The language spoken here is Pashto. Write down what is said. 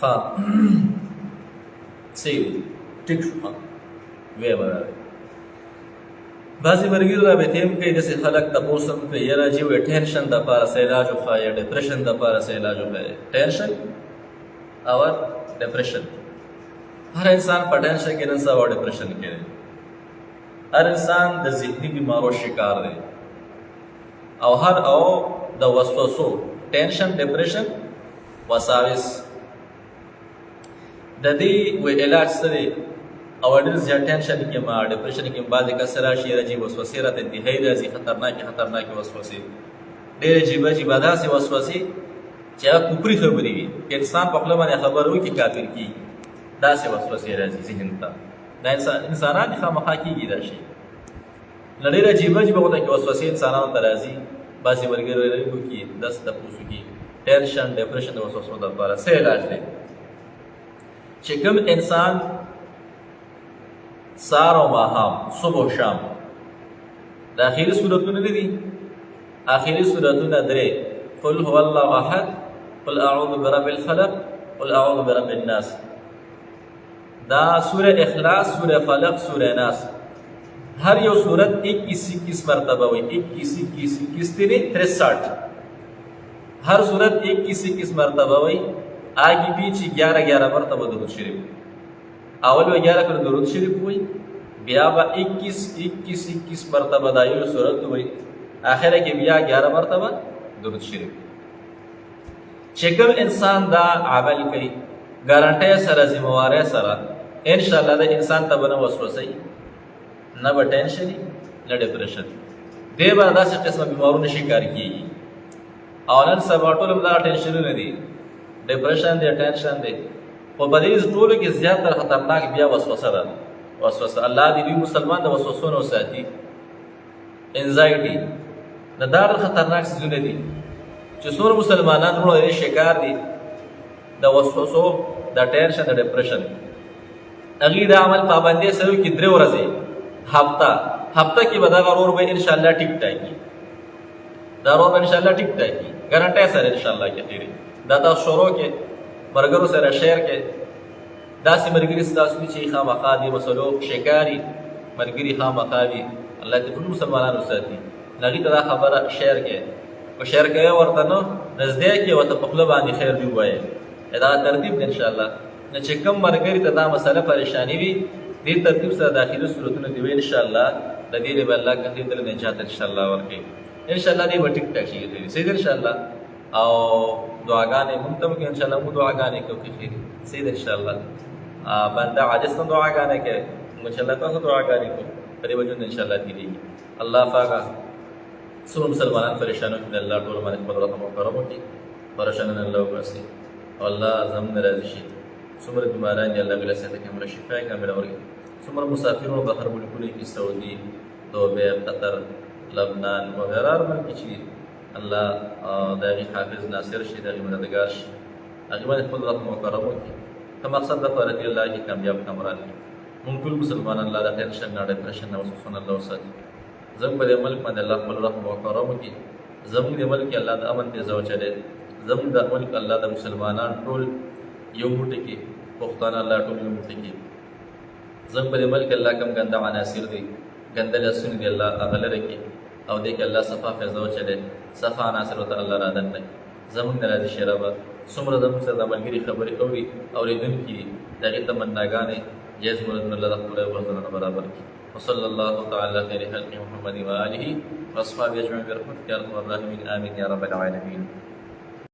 ها صحیح ټیک شو. وی به بعضې ملګري رابطې هم کوي داسې خلک تپوس هم کوي یاره جي وایي ټینشن دپاره څه علاج وښایه ډپریشن دپاره څه علاج وښایه. ټینشن او ډپریشن هر انسان په ټینشن کې نن سبا ډپریشن کې دی. هر انسان د ذهني بیمارو شکار دی او د وسوسو ټینشن ډپریشن وساوس د دې علاج څه دی. او ډېر زیات ټینشن کې ما ډپریشن کې بعضې کس راشي راځي وسوسې راته انتهایي راځي خطرناکې وسوسې ډېرې عجیبه داسې وسوسې چې هغه کفري خبرې وي که انسان په خوله باندې خبر وکړي کافر کېږي. داسې وسوسې راځي ذهن ته دا انسانان خامخا کېږي دا شي نه ډېر عجیبه غونډه کې وسوسې انسانانو ته راځي. بعضې ملګري وکړي داسې تپوس وکړي ټینشن ډپریشن د وسوسو دپاره څه علاج دی. چې کوم انسان سار او ماښام صبح و شام د اخري صورتونه دي اخري صورتونه درې قل هو الله احد قل اعوذ برب الفلق قل اعوذ برب الناس. دا سوره اخلاص سوره فلق سوره ناس हर यो सूरत 21 मरतबा हुई 21 तिने 63 हर सूरत 21 मरतबा हुई आगे पीछे 11 मरतबा दुरूद शरीफ اول و 11 कर दुरूद शरीफ हुई بیا با 21 मरतबा دا यो सूरत हुई आखिर کې بیا 11 मरतबा दुरूद शरीफ. چکم انسان دا عمل کوي ګارانټي سره ذمہواره سره ان شاء الله دا انسان ته بنه وسوسه نه به ټینشن نه ډپریشن دی به داسې قسمه بیمارونو شکار کېږي. او نن سبا ټول دا ټینشنونه دي ډپریشن دی ټینشن دی خو په دې ټولو کې زیاتره خطرناک بیا وسوسه ده. وسوسه الله دې دوی مسلمان د وسوسو نه وساتي. انزایټي دا ډېر خطرناک څیزونه دي چې څومره مسلمانان وروڼه دې شکار دي د وسوسو د ټینشن د ډپریشن. هغوی د عمل پابندۍ سره وکړي 3 ورځې هفته کې به دغه رور به انشاءالله ټیک ټاکي دا رور به انشاءالله ټیک ټاکي ګارانټۍ سره انشاءالله کې خیري. دا تاسو شروع کې ملګرو سره شیر کې داسې ملګري ستاسو چې خامخا دې مسلو شکاري ملګري خامخا وي الله دې ټول مسلمانانو ساتي. هغوی ته دا خبره شیر کې په شیر کوې ورته نو نږدې کې ورته په خوله باندې خیر دې ووایې دا ترتیب دی انشاءالله. نه چې کوم ملګري ته دا مسله پریشاني وي دې ترتیب سره داخلي صورتونه دی وي انشاءالله د دې به الله کثیر تر نجات انشاءالله ورکړي. انشاءالله دې به ټیک ټاک شي صحیح انشاءالله. او دعاګانې مونږ ته وکړي انشاءالله مونږ دعاګانې کوو خیر صحیح انشاءالله. بنده عاجز ته دعاګانې کوي مونږ انشاءالله تاسو دعاګانې کوو په دې وجه انشاءالله تېرېږي. الله پاکه څومره مسلمانان پریشانو کې الله ټول باندې خپل رحم او کرم وکړي پریشانان الله وباسي او الله زموږ راضي شي. څومره بیماران دي الله بلا صحت کامله شفا کامله ورکړي. څومره مسافرونو بهر ملکونو کې سعودي دوبۍ قطر لبنان وغیره ملک چې الله د هغې حافظ ناصر شي د هغې مددګار شي هغې باندې خپل رحم او کرم وکړي. که مقصد دپاره دې الله کې کامیاب کامران کړي. مونږ ټول مسلمانان الله د ټینشن نه ډپریشن نه وسوسو نه الله وساتي. زموږ په دې ملک باندې الله خپل رحم او کرم وکړي. زموږ دې ملک کې الله د امن تیزه وچلې. زموږ د ملک الله د مسلمانان ټول یو موټی کې پښتانه الله ټول یو موټی کې. زموږ په دې ملک الله کم ګنده عناصر دي ګنده لاسونه دي الله هغه لرې کړي او دې کې الله صفا فیضه وچلې صفا عناصر ورته الله رادن کړي. زموږ نه راځي شه ربه څومره زموږ سره د ملګري خبرې اوري اورېدونکي دي د هغې تمناګانې جایز مرادونه الله د خپله غرضونه برابر کړي. وصلى الله تعالى خير خلق محمد وآله وأصحابه أجمعين برحمتك يا أرحم الراحمين آمين يا رب العالمين.